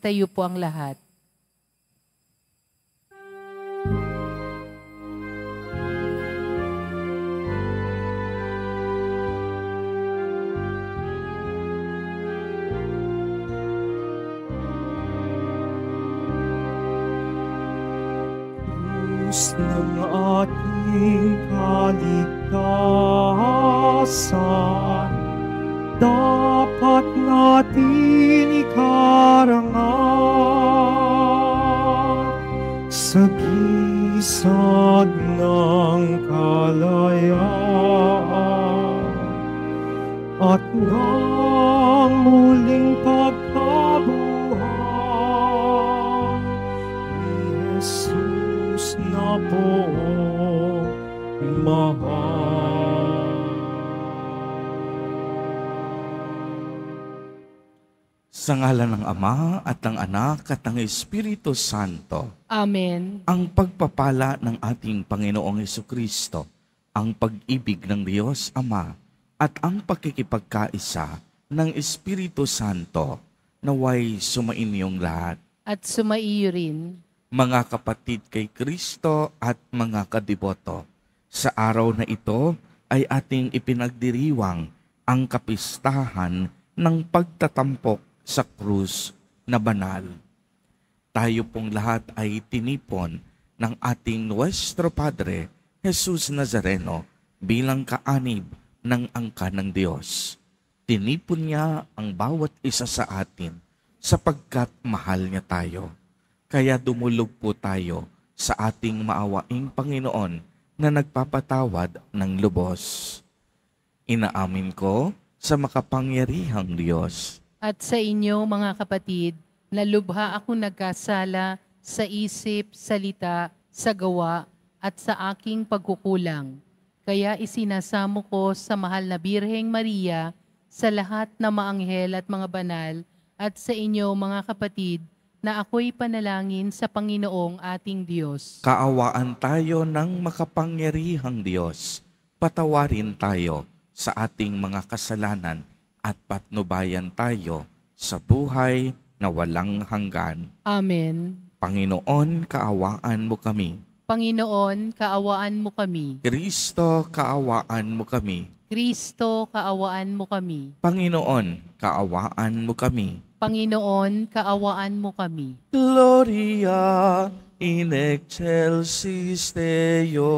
Tayo po ang lahat. Krus ng ating kaligtasan, dapat natin ikarangal sa gisag ng kalayaan at ng muling pagkabuhay ni Jesus na poong mahal. Sa ngalan ng Ama at ng Anak at ng Espiritu Santo. Amen. Ang pagpapala ng ating Panginoong Hesukristo, ang pag-ibig ng Diyos Ama, at ang pakikipagkaisa ng Espiritu Santo, naway sumainyong lahat. At sumaiyo rin. Mga kapatid kay Kristo at mga kadiboto, sa araw na ito ay ating ipinagdiriwang ang kapistahan ng pagtatampok sa krus na banal. Tayo pong lahat ay tinipon ng ating Nuestro Padre, Jesus Nazareno, bilang kaanib ng angka ng Diyos. Tinipon niya ang bawat isa sa atin sapagkat mahal niya tayo. Kaya dumulog po tayo sa ating maawaing Panginoon na nagpapatawad ng lubos. Inaamin ko sa makapangyarihang Diyos At sa inyo, mga kapatid, na lubha ako nagkasala sa isip, salita, sa gawa, at sa aking pagkukulang. Kaya isinasamo ko sa mahal na Birheng Maria, sa lahat na maanghel at mga banal, at sa inyo, mga kapatid, na ako'y panalangin sa Panginoong ating Diyos. Kaawaan tayo ng makapangyarihang Diyos. Patawarin tayo sa ating mga kasalanan at patnubayan tayo sa buhay na walang hanggan. Amen. Panginoon, kaawaan mo kami. Panginoon, kaawaan mo kami. Kristo, kaawaan mo kami. Kristo, kaawaan mo kami. Panginoon, kaawaan mo kami. Panginoon, kaawaan mo kami. Gloria in excelsis Deo.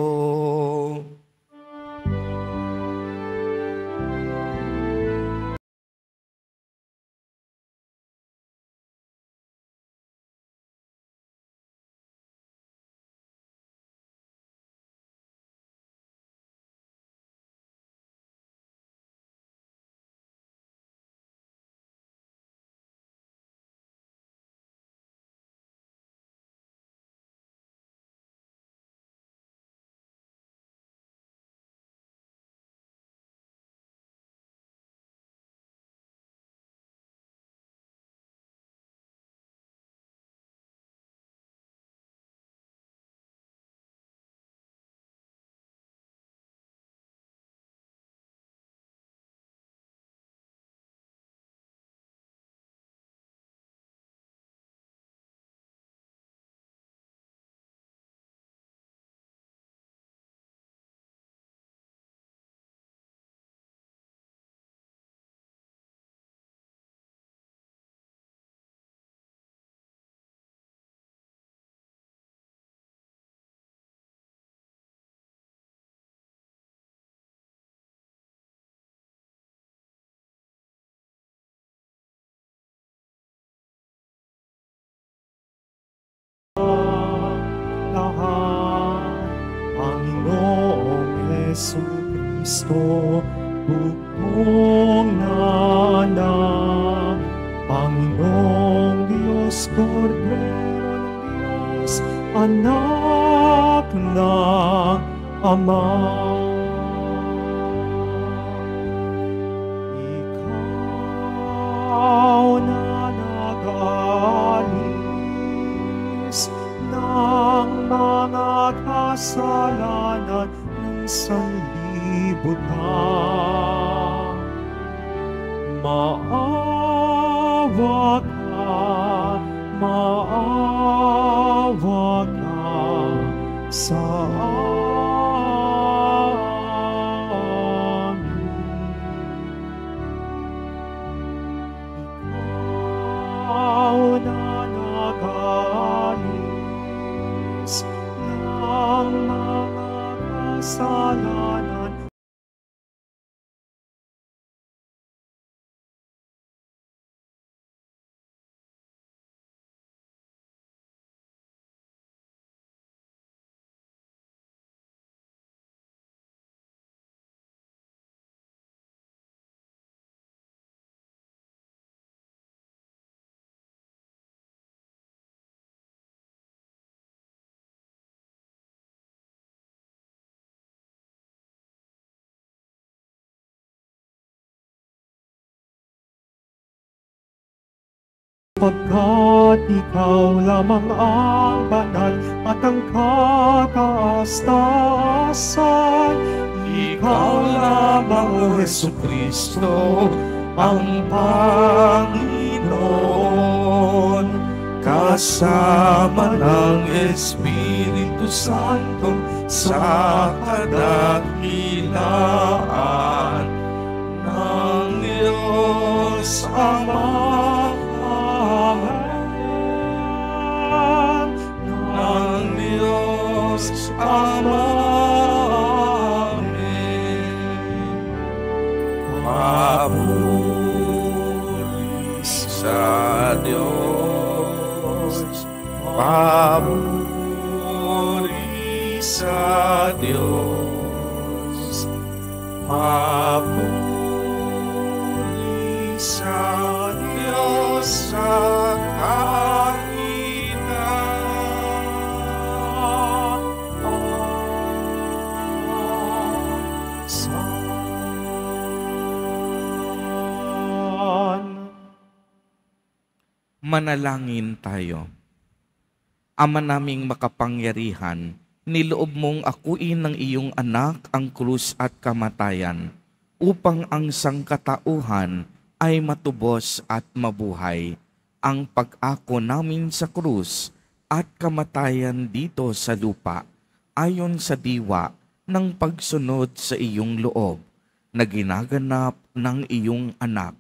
Jesucristo, bugtong na anak, Panginoong Diyos, Kordero ng Diyos, anak ng Ama. Ikaw na nag-aalis ng mga kasalanan ng sanlibutan, maawa ka maawa ka sa amin. Ikaw na nag-aalis ng mga kasalanan. Pagkat ikaw lamang ang banal at ang kataas-taasan, ikaw lamang, O Jesucristo, ang Panginoon, kasama ng Espiritu Santo sa kadakilaan ng Diyos Ama. Ng Diyos Ama. Amen. Papuri sa Diyos. Papuri sa Diyos. Papuri sa Diyos sa Manalangin tayo. Ama naming makapangyarihan, niloob mong akuin ng iyong anak ang krus at kamatayan, upang ang sangkatauhan ay matubos at mabuhay. Ang pag-ako namin sa krus at kamatayan dito sa lupa, ayon sa diwa ng pagsunod sa iyong loob, na ginaganap ng iyong anak,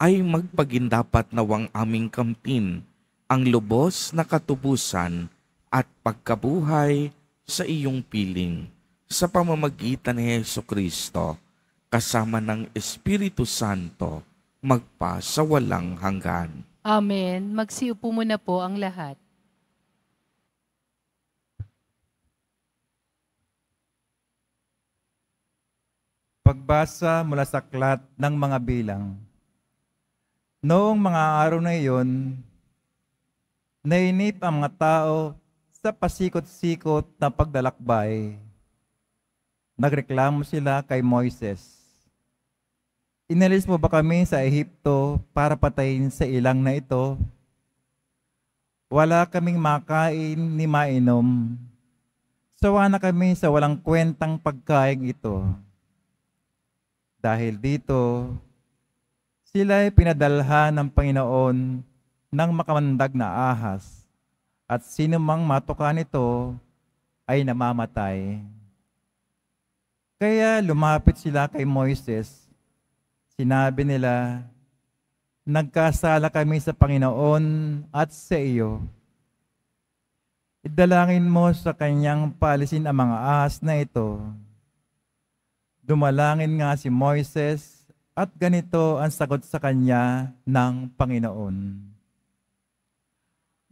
ay magpagindapat nawang aming kamtin ang lubos na katubusan at pagkabuhay sa iyong piling sa pamamagitan ni Jesucristo kasama ng Espiritu Santo magpa sa walang hanggan. Amen. Magsiupo muna po ang lahat. Pagbasa mula sa aklat ng mga bilang. Noong mga araw na iyon, nainip ang mga tao sa pasikot-sikot na paglalakbay. Nagreklamo sila kay Moises. Inalis mo ba kami sa Ehipto para patayin sa ilang na ito? Wala kaming makain ni mainom. Sawa na kami sa walang kwentang pagkain ito. Dahil dito, sila ay pinadalhan ng Panginoon ng makamandag na ahas, at sino mang matuka nito ay namamatay. Kaya lumapit sila kay Moises. Sinabi nila, nagkasala kami sa Panginoon at sa iyo. Idalangin mo sa kanyang paalisin ang mga ahas na ito. Dumalangin nga si Moises, at ganito ang sagot sa kanya ng Panginoon.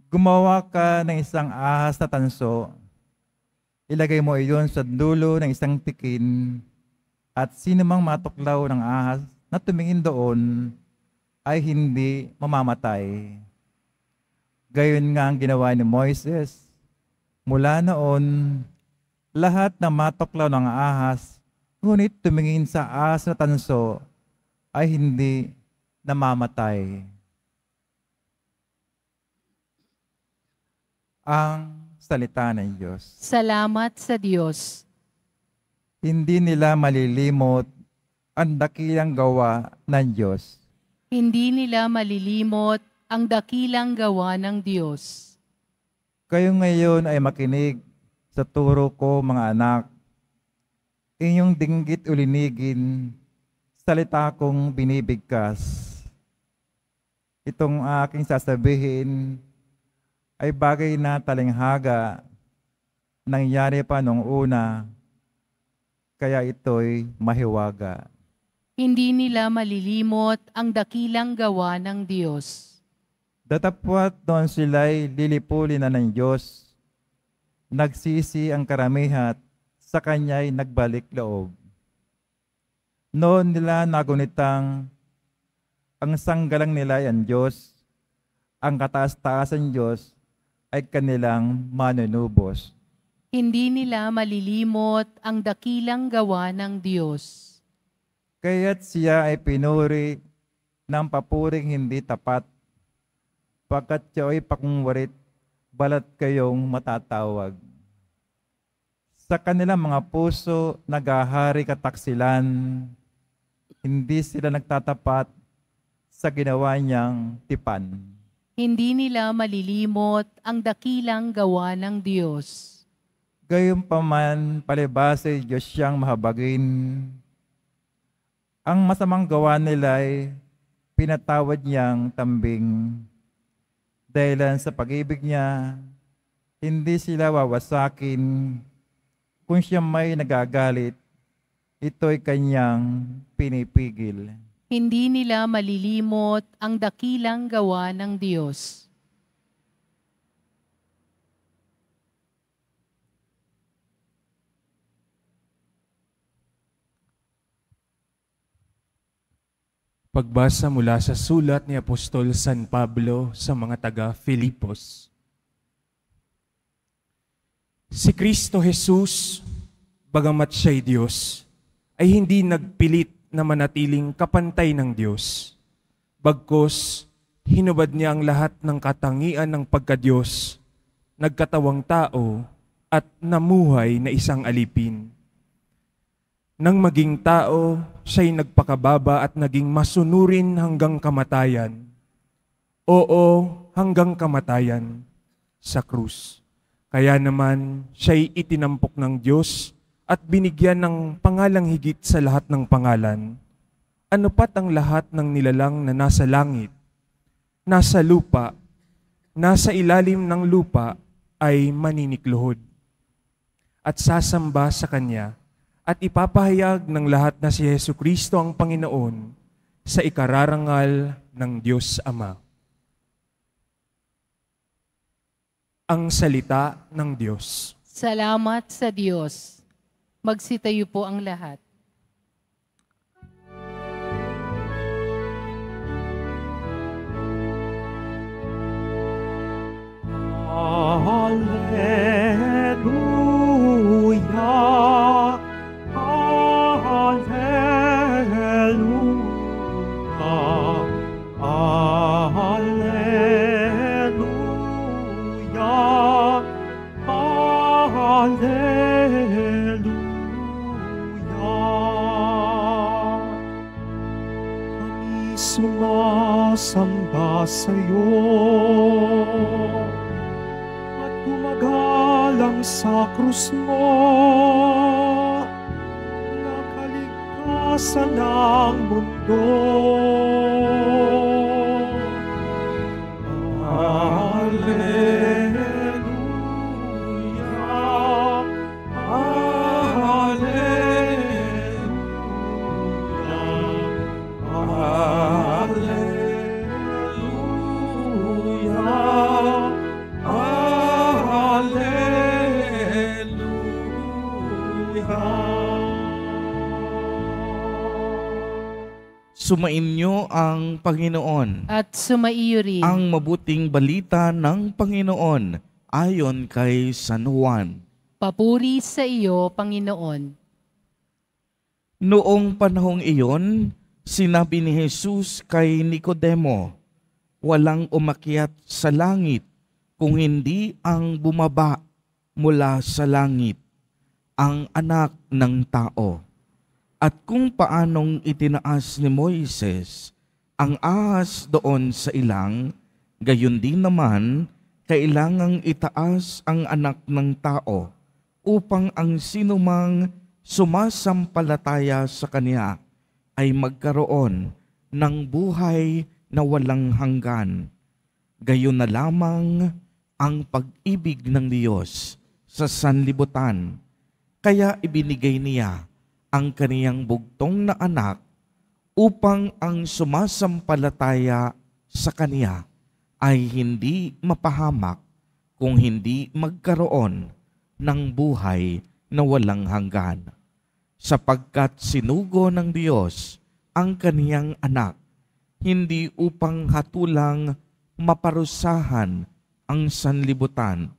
Gumawa ka ng isang ahas na tanso, ilagay mo iyon sa dulo ng isang tikin, at sino mang matuklaw ng ahas na tumingin doon ay hindi mamamatay. Gayon nga ang ginawa ni Moises. Mula noon, lahat na matuklaw ng ahas, ngunit tumingin sa ahas na tanso, ay hindi namamatay. Ang salita ng Diyos. Salamat sa Diyos. Hindi nila malilimot ang dakilang gawa ng Diyos. Hindi nila malilimot ang dakilang gawa ng Diyos. Kayo ngayon ay makinig sa turo ko, mga anak. Inyong dinggit ulinigin, salita kong binibigkas. Itong aking sasabihin ay bagay na talinghaga, nangyari pa nung una, kaya ito'y mahiwaga. Hindi nila malilimot ang dakilang gawa ng Diyos. Datapwat doon sila'y lilipulin na ng Diyos. Nagsisi ang karamihat, sa Kanya'y nagbalik loob. Noon nila nagunitang, ang sanggalang nila ay ang Diyos, ang kataas-taasan Diyos ay kanilang manunubos. Hindi nila malilimot ang dakilang gawa ng Diyos. Kaya't siya ay pinuri ng papuring hindi tapat, pagkat siya ay pakungwarit, balat kayong matatawag. Sa kanilang mga puso, naghahari kataksilan, hindi sila nagtatapat sa ginawa niyang tipan. Hindi nila malilimot ang dakilang gawa ng Diyos. Gayunpaman, palibhasa Diyos siyang mahabagin. Ang masamang gawa nila ay pinatawad niyang tambing. Dahilan sa pag-ibig niya, hindi sila wawasakin. Kung siya may nagagalit, ito'y kanyang pinipigil. Hindi nila malilimot ang dakilang gawa ng Diyos. Pagbasa mula sa sulat ni Apostol San Pablo sa mga taga-Filipos. Si Kristo Jesus, bagamat siya'y Diyos, ay hindi nagpilit na manatiling kapantay ng Diyos. Bagkus, hinubad niya ang lahat ng katangian ng pagka-Diyos, nagkatawang tao at namuhay na isang alipin. Nang maging tao, siya'y nagpakababa at naging masunurin hanggang kamatayan. Oo, hanggang kamatayan sa krus. Kaya naman, siya'y itinampok ng Diyos at binigyan ng pangalang higit sa lahat ng pangalan. Ano pat ang lahat ng nilalang na nasa langit, nasa lupa, nasa ilalim ng lupa ay maninikluhod at sasamba sa Kanya at ipapahayag ng lahat na si Jesucristo ang Panginoon sa ikararangal ng Diyos Ama. Ang salita ng Diyos. Salamat sa Diyos. Magsitayo po ang lahat. Hallelujah, hallelujah, hallelujah, hallelujah. Kami sumasamba sa'yo at gumagalang sa krus mo, nakaligtasan ng mundo. Hallelujah, hallelujah, Sumainyo ang Panginoon. At sumaiyo rin. Ang mabuting balita ng Panginoon ayon kay San Juan. Papuri sa iyo, Panginoon. Noong panahong iyon, sinabi ni Jesus kay Nicodemo, walang umakyat sa langit kung hindi ang bumaba mula sa langit, ang anak ng tao. At kung paanong itinaas ni Moises ang ahas doon sa ilang, Gayon din naman, kailangang itaas ang anak ng tao upang ang sinumang sumasampalataya sa kanya ay magkaroon ng buhay na walang hanggan. Gayon na lamang ang pag-ibig ng Diyos sa sanlibutan. Kaya ibinigay niya ang kaniyang bugtong na anak upang ang sumasampalataya sa kanya ay hindi mapahamak kung hindi magkaroon ng buhay na walang hanggan. Sapagkat sinugo ng Diyos ang kaniyang anak, hindi upang hatulang maparusahan ang sanlibutan,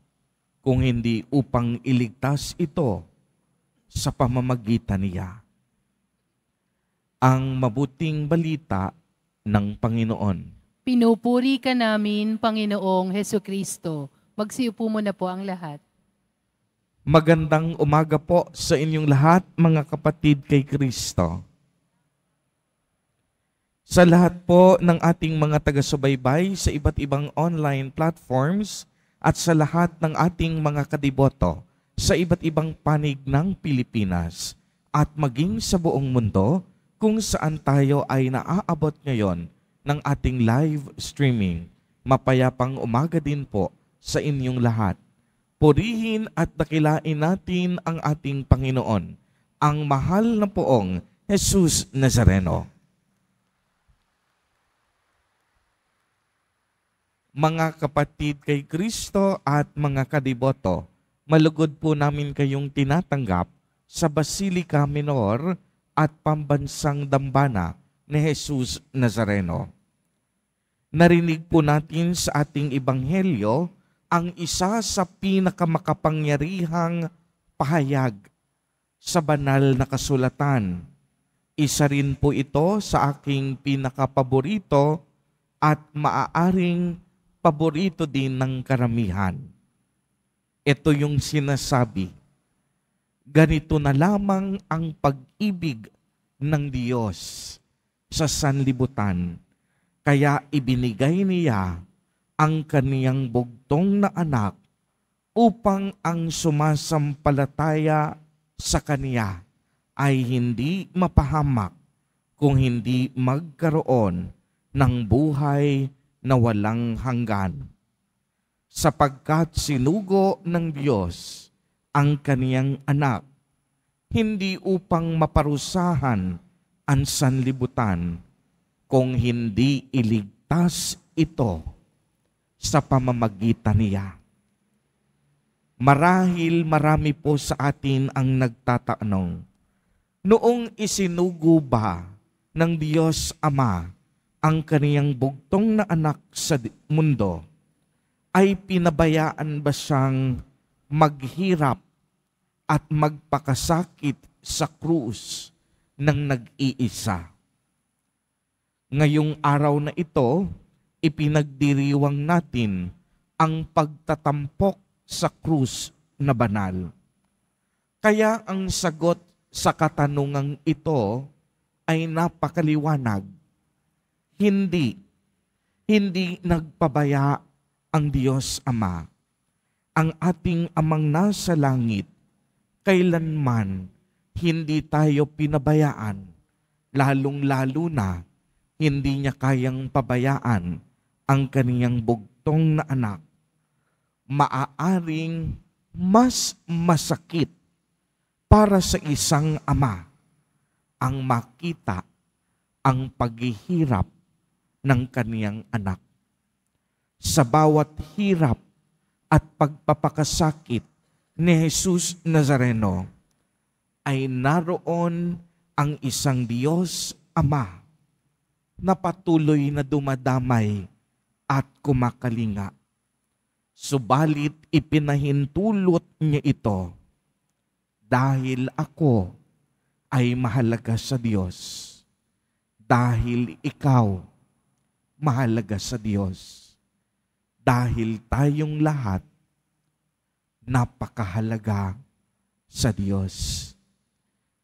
kung hindi upang iligtas ito sa pamamagitan niya. Ang mabuting balita ng Panginoon. Pinupuri ka namin, Panginoong Hesukristo. Magsiupo muna po ang lahat. Magandang umaga po sa inyong lahat, mga kapatid kay Kristo. Sa lahat po ng ating mga taga-subaybay sa iba't ibang online platforms at sa lahat ng ating mga kadiboto sa iba't ibang panig ng Pilipinas at maging sa buong mundo kung saan tayo ay naaabot ngayon ng ating live streaming. Mapayapang umaga din po sa inyong lahat. Purihin at dakilain natin ang ating Panginoon, ang mahal na poong Jesus Nazareno. Mga kapatid kay Kristo at mga kadiboto, malugod po namin kayong tinatanggap sa Basilica Minor at Pambansang Dambana ni Jesus Nazareno. Narinig po natin sa ating ebanghelyo ang isa sa pinakamakapangyarihang pahayag sa banal na kasulatan. Isa rin po ito sa aking pinakapaborito at maaaring paborito din ng karamihan. Ito yung sinasabi, ganito na lamang ang pag-ibig ng Diyos sa sanlibutan, kaya ibinigay niya ang kaniyang bugtong na anak upang ang sumasampalataya sa kaniya ay hindi mapahamak kung hindi magkaroon ng buhay na walang hanggan. Sapagkat sinugo ng Diyos ang kaniyang anak, hindi upang maparusahan ang sanlibutan, kung hindi iligtas ito sa pamamagitan niya. Marahil marami po sa atin ang nagtatanong, noong isinugo ba ng Diyos Ama ang kaniyang bugtong na anak sa mundo, ay pinabayaan ba siyang maghirap at magpakasakit sa krus ng nag-iisa? Ngayong araw na ito, ipinagdiriwang natin ang pagtatampok sa krus na banal. Kaya ang sagot sa katanungang ito ay napakaliwanag. Hindi nagpabaya ang Diyos Ama, ang ating Amang nasa langit, kailanman hindi tayo pinabayaan, lalong-lalo na hindi niya kayang pabayaan ang kaniyang bugtong na anak. Maaaring mas masakit para sa isang ama ang makita ang paghihirap ng kaniyang anak. Sa bawat hirap at pagpapakasakit ni Jesus Nazareno ay naroon ang isang Diyos Ama na patuloy na dumadamay at kumakalinga. Subalit ipinahintulot niya ito dahil ako ay mahalaga sa Diyos. Dahil ikaw mahalaga sa Diyos. Dahil tayong lahat napakahalaga sa Diyos.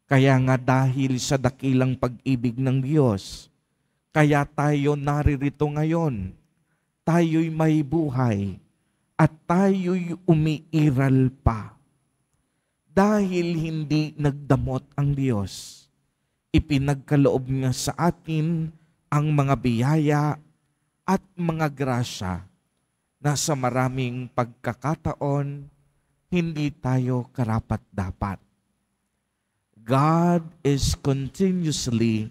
Kaya nga dahil sa dakilang pag-ibig ng Diyos, kaya tayo naririto ngayon. tayo'y may buhay at tayo'y umiiral pa. Dahil hindi nagdamot ang Diyos, ipinagkaloob niya sa atin ang mga biyaya at mga grasya na sa maraming pagkakataon hindi tayo karapat-dapat. God is continuously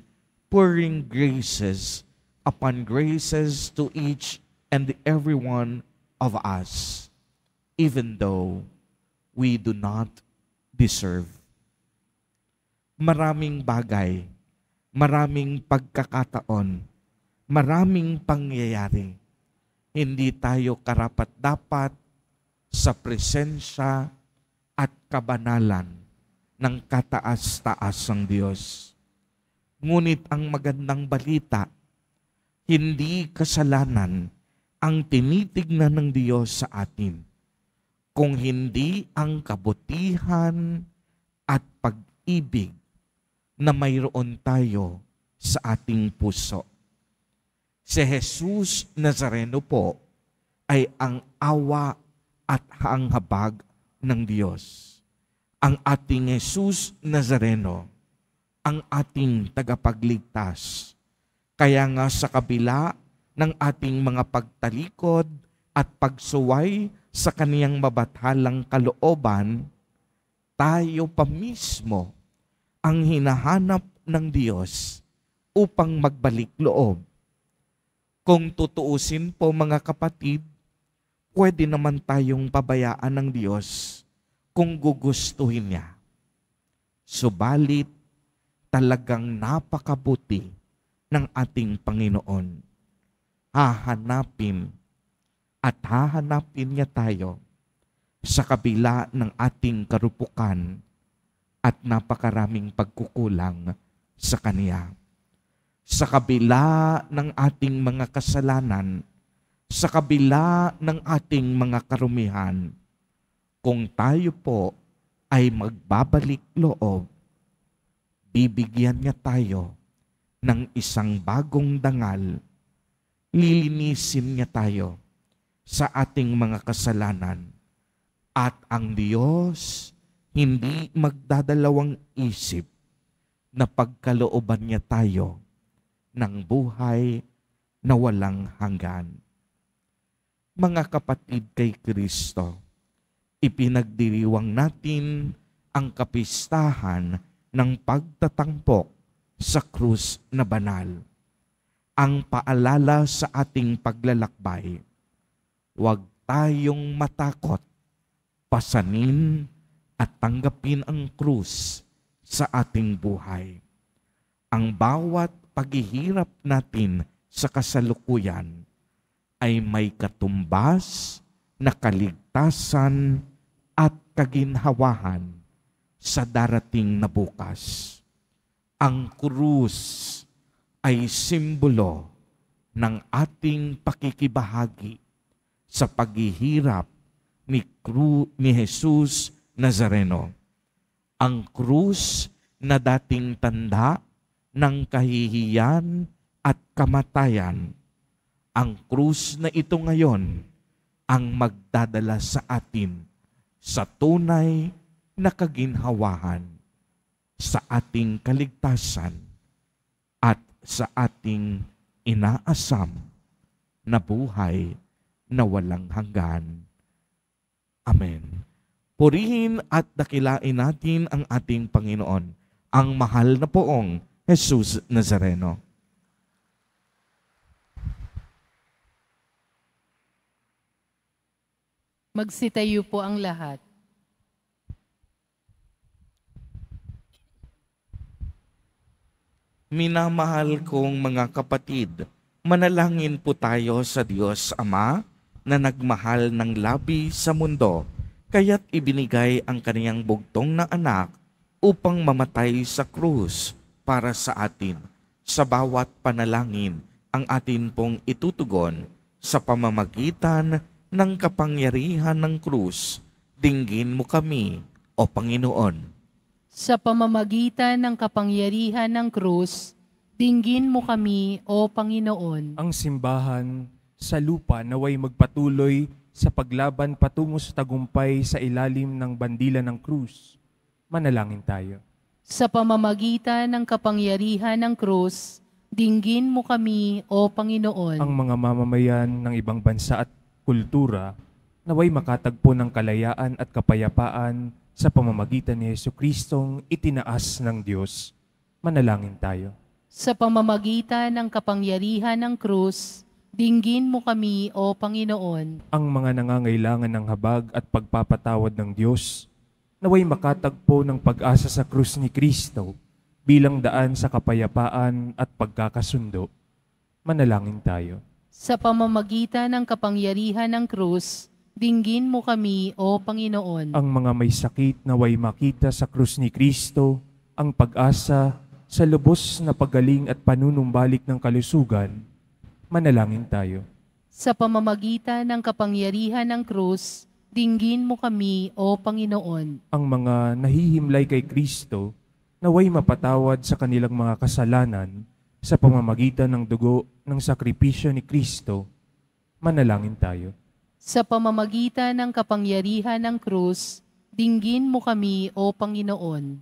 pouring graces upon graces to each and every one of us, even though we do not deserve. Maraming bagay, maraming pagkakataon, maraming pangyayari. Hindi tayo karapat-dapat sa presensya at kabanalan ng kataas-taasang Diyos. Ngunit ang magandang balita, hindi kasalanan ang tinitignan ng Diyos sa atin, kung hindi ang kabutihan at pag-ibig na mayroon tayo sa ating puso. Si Jesus Nazareno po ay ang awa at ang habag ng Diyos. Ang ating Jesus Nazareno, ang ating tagapagligtas. Kaya nga sa kabila ng ating mga pagtalikod at pagsuway sa kaniyang mabathalang kalooban, tayo pa mismo ang hinahanap ng Diyos upang magbalik loob. Kung tutuusin po mga kapatid, pwede naman tayong pabayaan ng Diyos kung gugustuhin niya. Subalit, talagang napakabuti ng ating Panginoon. Hahanapin niya tayo sa kabila ng ating karupukan at napakaraming pagkukulang sa Kaniya. Sa kabila ng ating mga kasalanan, sa kabila ng ating mga karumihan, kung tayo po ay magbabalik loob, bibigyan niya tayo ng isang bagong dangal, lilinisin niya tayo sa ating mga kasalanan, at ang Diyos hindi magdadalawang isip na pagkalooban niya tayo ng buhay na walang hanggan. Mga kapatid kay Kristo, ipinagdiriwang natin ang kapistahan ng pagtatampok sa krus na banal. Ang paalala sa ating paglalakbay, huwag tayong matakot, pasanin at tanggapin ang krus sa ating buhay. Ang bawat paghihirap natin sa kasalukuyan ay may katumbas na kaligtasan at kaginhawahan sa darating na bukas. Ang krus ay simbolo ng ating pakikibahagi sa paghihirap ni Jesus Nazareno. Ang krus na dating tanda ng kahihiyan at kamatayan, ang krus na ito ngayon ang magdadala sa atin sa tunay na kaginhawahan, sa ating kaligtasan at sa ating inaasam na buhay na walang hanggan. Amen. Purihin at dakilain natin ang ating Panginoon, ang mahal na poong Jesus Nazareno. Magsitayo po ang lahat. Minamahal kong mga kapatid, manalangin po tayo sa Diyos Ama na nagmahal ng labi sa mundo, kaya't ibinigay ang kaniyang bugtong na anak upang mamatay sa krus para sa atin. Sa bawat panalangin, ang atin pong itutugon sa pamamagitan ng kapangyarihan ng krus. Dinggin mo kami, O Panginoon. Sa pamamagitan ng kapangyarihan ng krus, dinggin mo kami, O Panginoon. Ang simbahan sa lupa naway magpatuloy sa paglaban patungo sa tagumpay sa ilalim ng bandila ng krus. Manalangin tayo. Sa pamamagitan ng kapangyarihan ng krus, dinggin mo kami, O Panginoon. Ang mga mamamayan ng ibang bansa at kultura naway makatagpo ng kalayaan at kapayapaan sa pamamagitan ni Jesucristong itinaas ng Diyos. Manalangin tayo. Sa pamamagitan ng kapangyarihan ng krus, dinggin mo kami, O Panginoon. Ang mga nangangailangan ng habag at pagpapatawad ng Diyos naway makatagpo ng pag-asa sa krus ni Kristo bilang daan sa kapayapaan at pagkakasundo. Manalangin tayo. Sa pamamagitan ng kapangyarihan ng krus, dinggin mo kami, O Panginoon. Ang mga may sakit naway makita sa krus ni Kristo ang pag-asa sa lubos na pagaling at panunumbalik ng kalusugan. Manalangin tayo. Sa pamamagitan ng kapangyarihan ng krus, dinggin mo kami, O Panginoon. Ang mga nahihimlay kay Kristo naway mapatawad sa kanilang mga kasalanan sa pamamagitan ng dugo ng sakripisyo ni Kristo. Manalangin tayo. Sa pamamagitan ng kapangyarihan ng krus, dinggin mo kami, O Panginoon.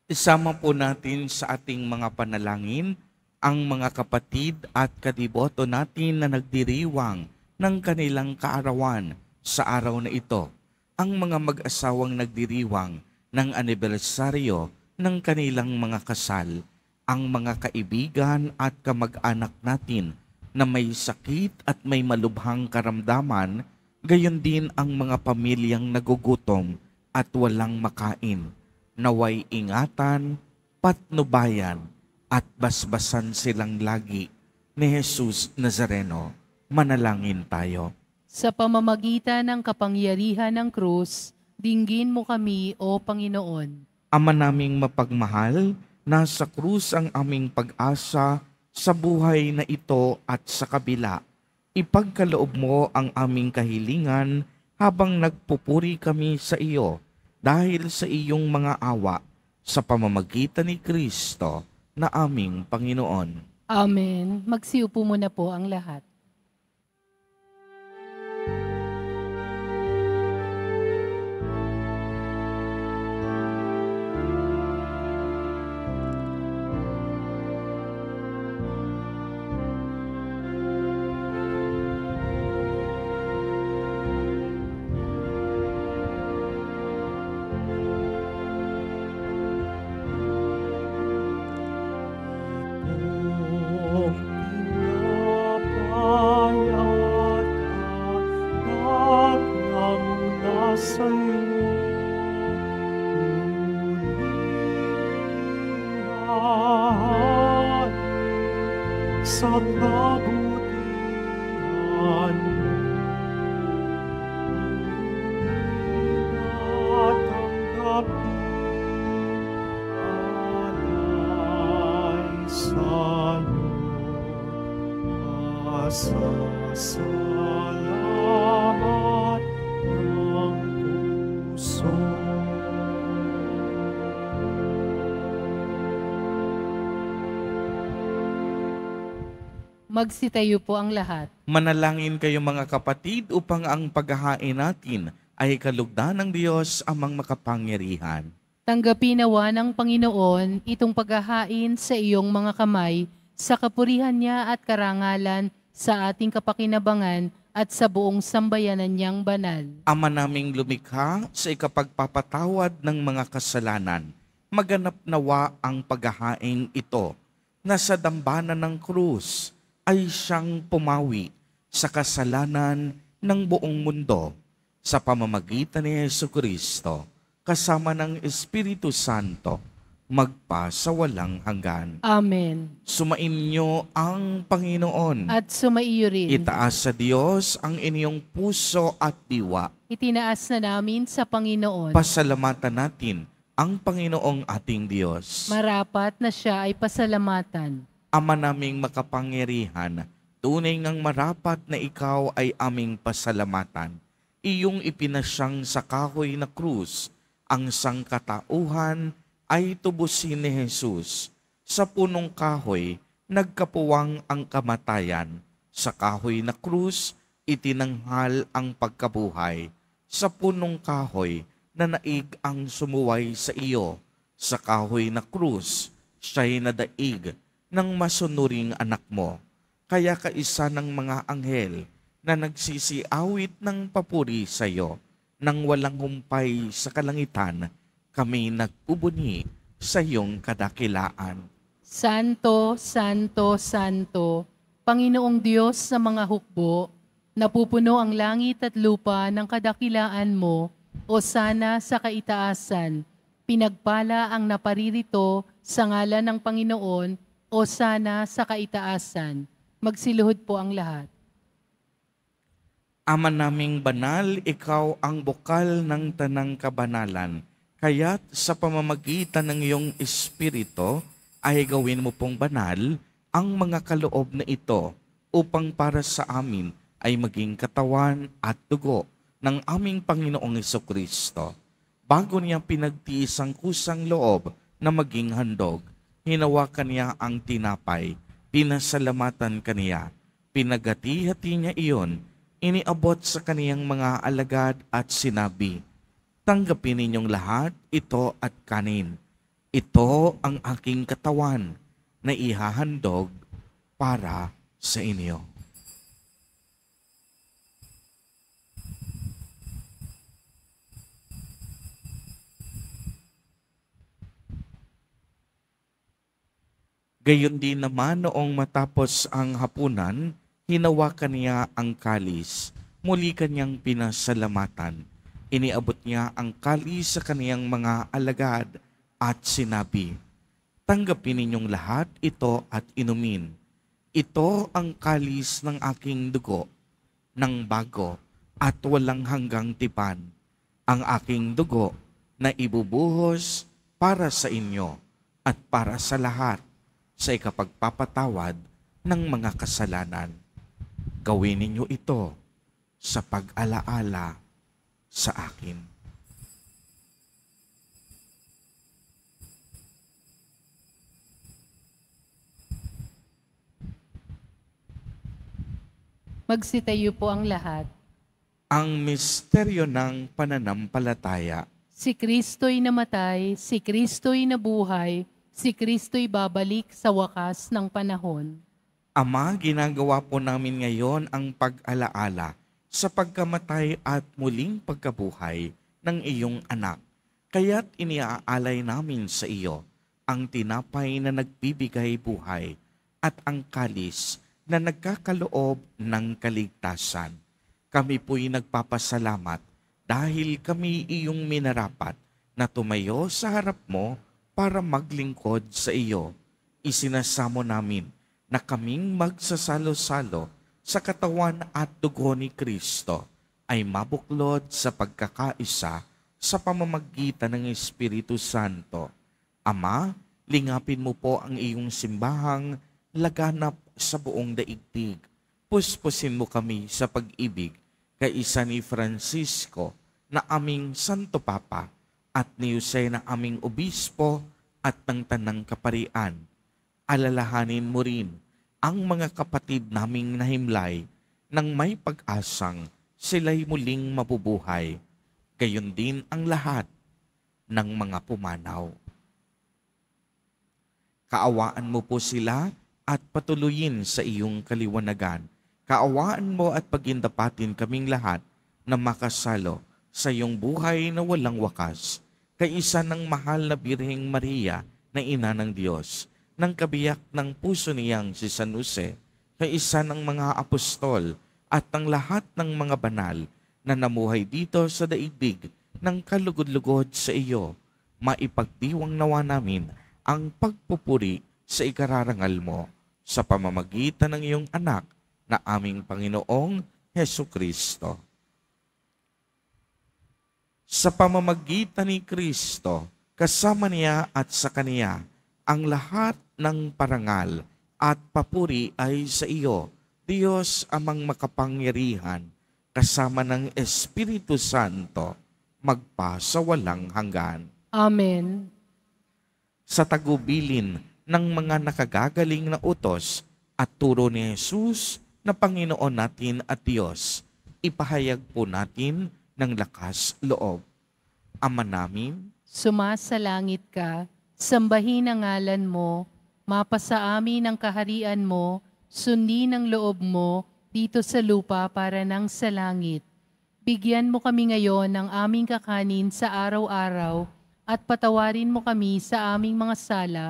Isama po natin sa ating mga panalangin ang mga kapatid at kadiboto natin na nagdiriwang ng kanilang kaarawan sa araw na ito. Ang mga mag-asawang nagdiriwang ng anibersaryo ng kanilang mga kasal, ang mga kaibigan at kamag-anak natin na may sakit at may malubhang karamdaman, gayon din ang mga pamilyang nagugutom at walang makain. Naway ingatan, patnubayan, at basbasan silang lagi ni Jesus Nazareno. Manalangin tayo. Sa pamamagitan ng kapangyarihan ng krus, dinggin mo kami, O Panginoon. Ama naming mapagmahal, nasa krus ang aming pag-asa sa buhay na ito at sa kabila. Ipagkaloob mo ang aming kahilingan habang nagpupuri kami sa iyo dahil sa iyong mga awa sa pamamagitan ni Kristo na aming Panginoon. Amen. Magsiupo muna po ang lahat. Sa kabutihan mo, natanggapin alay sa'yo, pasasalamat ng puso. Magsitayo po ang lahat. Manalangin kayo mga kapatid upang ang paghahain natin ay kalugdan ng Diyos amang makapangyarihan. Tanggapin nawa ng Panginoon itong paghahain sa iyong mga kamay, sa kapurihan niya at karangalan, sa ating kapakinabangan at sa buong sambayanan niyang banal. Ama naming lumikha sa ikapagpapatawad ng mga kasalanan, maganap nawa ang paghahain ito na sa dambana ng krus ay siyang pumawi sa kasalanan ng buong mundo sa pamamagitan ni Jesucristo kasama ng Espiritu Santo magpa sa walang hanggan. Amen. Sumainyo ang Panginoon. At sumaiyo rin. Itaas sa Diyos ang inyong puso at diwa. Itinaas na namin sa Panginoon. Pasalamatan natin ang Panginoong ating Diyos. Marapat na siya ay pasalamatan. Ama naming makapangyarihan, tunay ngang marapat na ikaw ay aming pasalamatan. Iyong ipinasyang sa kahoy na krus, ang sangkatauhan ay tubusin ni Jesus. Sa punong kahoy, nagkapuwang ang kamatayan. Sa kahoy na krus, itinanghal ang pagkabuhay. Sa punong kahoy, na naig ang sumuway sa iyo. Sa kahoy na krus, siya'y nadaig ng masunuring anak mo. Kaya kaisa ng mga anghel na nagsisiawit ng papuri sa iyo, nang walang humpay sa kalangitan, kami nagpubuni sa iyong kadakilaan. Santo, Santo, Santo, Panginoong Diyos sa mga hukbo, napupuno ang langit at lupa ng kadakilaan mo, o sana sa kaitaasan, pinagpala ang naparirito sa ngalan ng Panginoon, o sana sa kaitaasan. Magsiluhod po ang lahat. Ama naming banal, ikaw ang bukal ng tanang kabanalan. Kaya't sa pamamagitan ng iyong Espiritu, ay gawin mo pong banal ang mga kaloob na ito upang para sa amin ay maging katawan at dugo ng aming Panginoong Jesucristo. Bago niya pinagtiis ang kusang loob na maging handog, hinawakan niya ang tinapay, pinasalamatan kaniya, pinagati-hati niya iyon, iniabot sa kaniyang mga alagad at sinabi, "Tanggapin ninyong lahat ito at kanin. Ito ang aking katawan na ihahandog para sa inyo." Gayon din naman noong matapos ang hapunan, hinawakan niya ang kalis, muli kanyang pinasalamatan. Iniabot niya ang kalis sa kaniyang mga alagad at sinabi, "Tanggapin ninyong lahat ito at inumin. Ito ang kalis ng aking dugo, ng bago at walang hanggang tipan, ang aking dugo na ibubuhos para sa inyo at para sa lahat sa ikapagpapatawad ng mga kasalanan. Gawin ninyo ito sa pag-alaala sa akin." Magsitayo po ang lahat. Ang misteryo ng pananampalataya. Si Kristo'y namatay, si Kristo'y nabuhay, si Kristo'y babalik sa wakas ng panahon. Ama, ginagawa po namin ngayon ang pag-alaala sa pagkamatay at muling pagkabuhay ng iyong anak. Kaya't iniaalay namin sa iyo ang tinapay na nagbibigay buhay at ang kalis na nagkakaloob ng kaligtasan. Kami po'y nagpapasalamat dahil kami iyong minarapat na tumayo sa harap mo para maglingkod sa iyo. Isinasamo namin na kaming magsasalo-salo sa katawan at dugo ni Kristo ay mabuklod sa pagkakaisa sa pamamagitan ng Espiritu Santo. Ama, lingapin mo po ang iyong simbahang laganap sa buong daigdig. Puspusin mo kami sa pag-ibig kaisa ni Francisco na aming Santo Papa at ni Jose na aming obispo at ng tanang kaparian. Alalahanin mo rin ang mga kapatid naming nahimlay nang may pag-asang sila'y muling mabubuhay. Gayon din ang lahat ng mga pumanaw. Kaawaan mo po sila at patuloyin sa iyong kaliwanagan. Kaawaan mo at pagindapatin kaming lahat na makasalo sa iyong buhay na walang wakas. Kaisa ng mahal na Birheng Maria na Ina ng Diyos, ng kabiyak ng puso niyang si San Jose, kaisa ng mga apostol at ng lahat ng mga banal na namuhay dito sa daigdig ng kalugod-lugod sa iyo, maipagdiwang nawa namin ang pagpupuri sa ikararangal mo sa pamamagitan ng iyong anak na aming Panginoong Hesukristo. Sa pamamagitan ni Kristo, kasama niya at sa Kaniya, ang lahat ng parangal at papuri ay sa iyo, Diyos amang makapangyarihan, kasama ng Espiritu Santo, magpa sa walang hanggan. Amen. Sa tagubilin ng mga nakagagaling na utos at turo ni Jesus na Panginoon natin at Diyos, ipahayag po natin ng lakas loob. Ama namin, Sumasalangit ka, sambahin ang ngalan mo, mapasa amin ang kaharian mo, sundin ang loob mo dito sa lupa para nang sa langit. Bigyan mo kami ngayon ng aming kakanin sa araw-araw at patawarin mo kami sa aming mga sala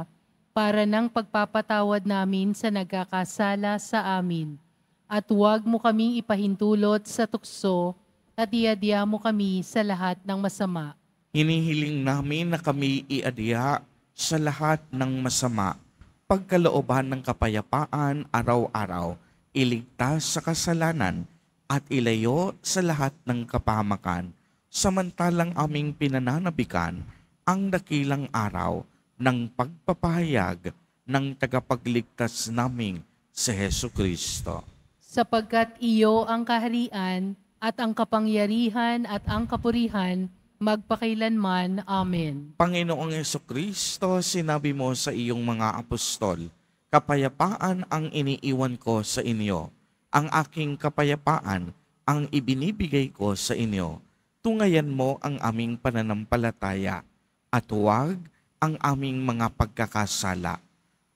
para nang pagpapatawad namin sa nagkakasala sa amin. At huwag mo kaming ipahintulot sa tukso at iadya mo kami sa lahat ng masama. hinihiling namin na kami iadya sa lahat ng masama, pagkalooban ng kapayapaan araw-araw, iligtas sa kasalanan, at ilayo sa lahat ng kapahamakan, samantalang aming pinananabikan ang dakilang araw ng pagpapahayag ng tagapagligtas naming si Hesu Kristo. Sapagkat iyo ang kaharian at ang kapangyarihan at ang kapurihan magpakailanman. Amen. Panginoong Hesu Kristo, sinabi mo sa iyong mga apostol, kapayapaan ang iniiwan ko sa inyo. Ang aking kapayapaan ang ibinibigay ko sa inyo. Tungayan mo ang aming pananampalataya at huwag ang aming mga pagkakasala.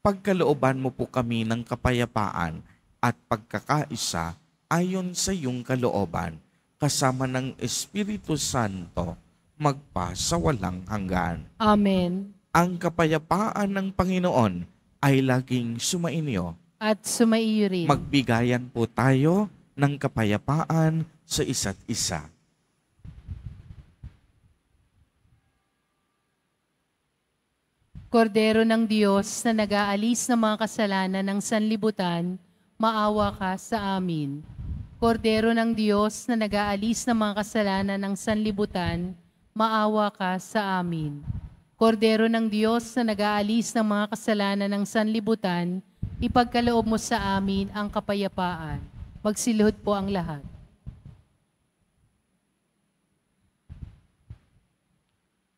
Pagkalooban mo po kami ng kapayapaan at pagkakaisa ayon sa iyong kalooban, kasama ng Espiritu Santo, magpa sa walang hanggan. Amen. Ang kapayapaan ng Panginoon ay laging sumainyo. At sumaiyo rin. Magbigayan po tayo ng kapayapaan sa isa't isa. Kordero ng Diyos na nag-aalis ng mga kasalanan ng sanlibutan, maawa ka sa amin. Kordero ng Diyos na nag-aalis ng mga kasalanan ng sanlibutan, maawa ka sa amin. Kordero ng Diyos na nag-aalis ng mga kasalanan ng sanlibutan, ipagkaloob mo sa amin ang kapayapaan. Magsiluhod po ang lahat.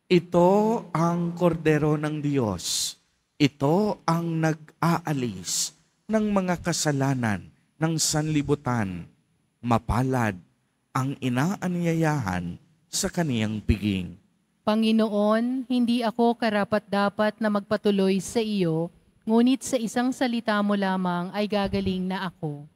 Ito ang kordero ng Diyos. Ito ang nag-aalis ng mga kasalanan ng sanlibutan. Mapalad ang inaanyayahan sa kaniyang piging. Panginoon, hindi ako karapat-dapat na magpatuloy sa iyo, ngunit sa isang salita mo lamang ay gagaling na ako.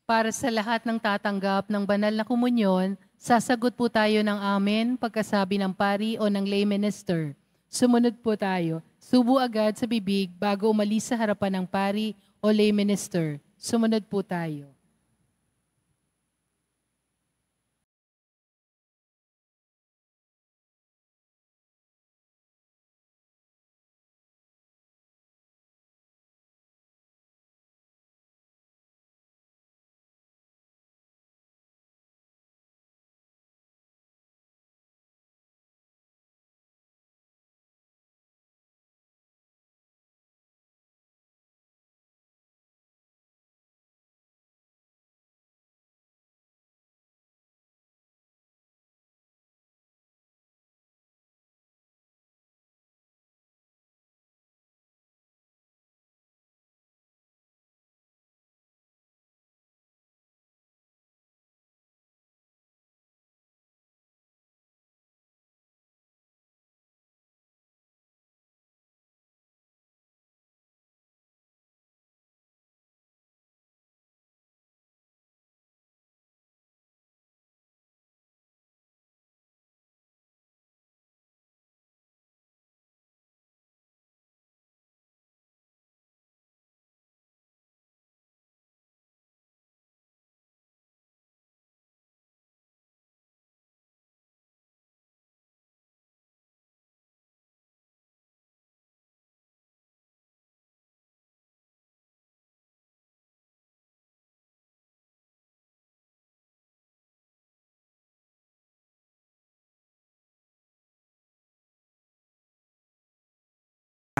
Para sa lahat ng tatanggap ng banal na komunyon, sasagot po tayo ng amen pagkasabi ng pari o ng lay minister. Sumunod po tayo. Subo agad sa bibig bago umalis sa harapan ng pari o lay minister. Sumunod po tayo.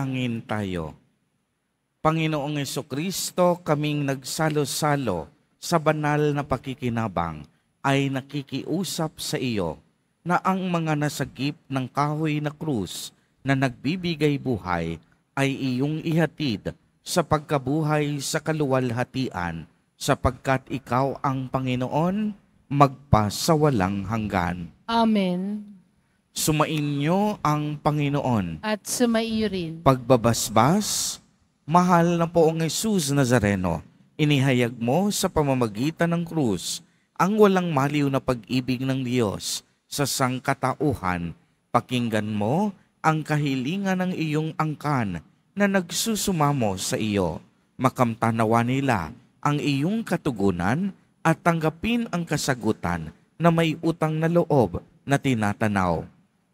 Angin tayo. Panginoong Hesukristo, kaming nagsalo-salo sa banal na pakikinabang ay nakikiusap sa iyo na ang mga nasagip ng kahoy na krus na nagbibigay buhay ay iyong ihatid sa pagkabuhay sa kaluwalhatian, sapagkat ikaw ang Panginoon magpasawalang hanggan. Amen. Sumainyo ang Panginoon. At sumaiyo rin. Pagbabasbas, mahal na poong Jesus Nazareno, inihayag mo sa pamamagitan ng krus ang walang maliw na pag-ibig ng Diyos sa sangkatauhan. Pakinggan mo ang kahilingan ng iyong angkan na nagsusumamo sa iyo. Makamtanawa nila ang iyong katugunan at tanggapin ang kasagutan na may utang na loob na tinatanaw.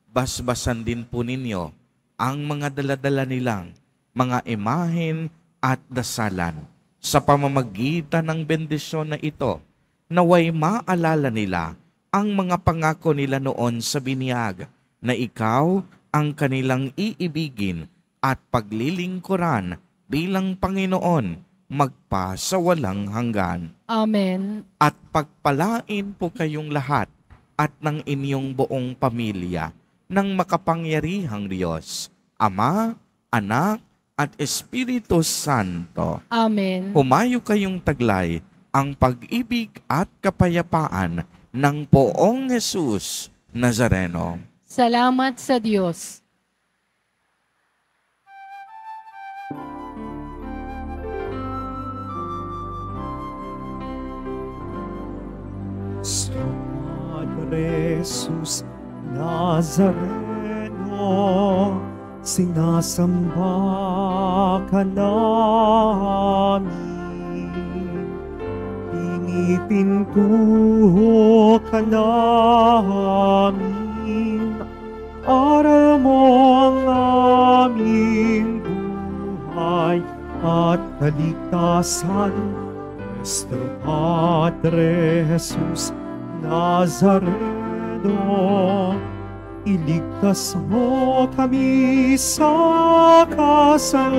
Basbasan din po ninyo ang mga daladala nilang mga imahen at dasalan. Sa pamamagitan ng bendisyon na ito, naway maalala nila ang mga pangako nila noon sa binyag na ikaw ang kanilang iibigin at paglilingkuran bilang Panginoon magpasawalang hanggan. Amen. At pagpalain po kayong lahat at ng inyong buong pamilya ng makapangyarihang Diyos, Ama, Anak, at Espiritu Santo. Amen. Humayo kayong taglay ang pag-ibig at kapayapaan ng poong Jesus Nazareno. Salamat sa Diyos. Padre Jesus Nazareno, sinasamba ka namin. Pinipintuho ka namin. Aral mo ang aming buhay at kaligtasan. Nuestro Padre Jesus Nazareno, iligtas mo kami sa kasalanan.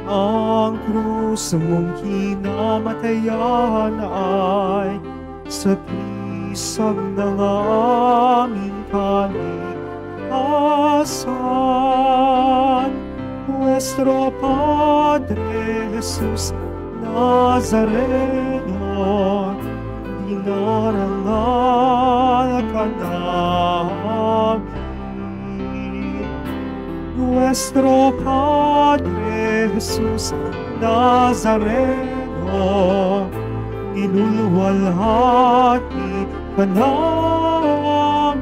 Ang krus mong kinamatayan ay sagisag ng aming kaligtasan. Nuestro Padre Jesus Nazareno, dinarangal ka namin. Nuestro Padre Jesus Nazareno, inulwalhati ka namin.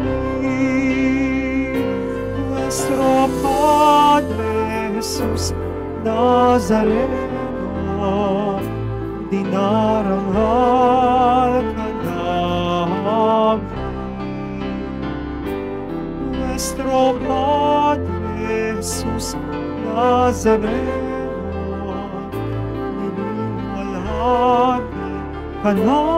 Nuestro Padre Jesus Nazareno, dinarangal ka namin. Nuestro Padre Jesus Nazareno, inulwalhati ka namin.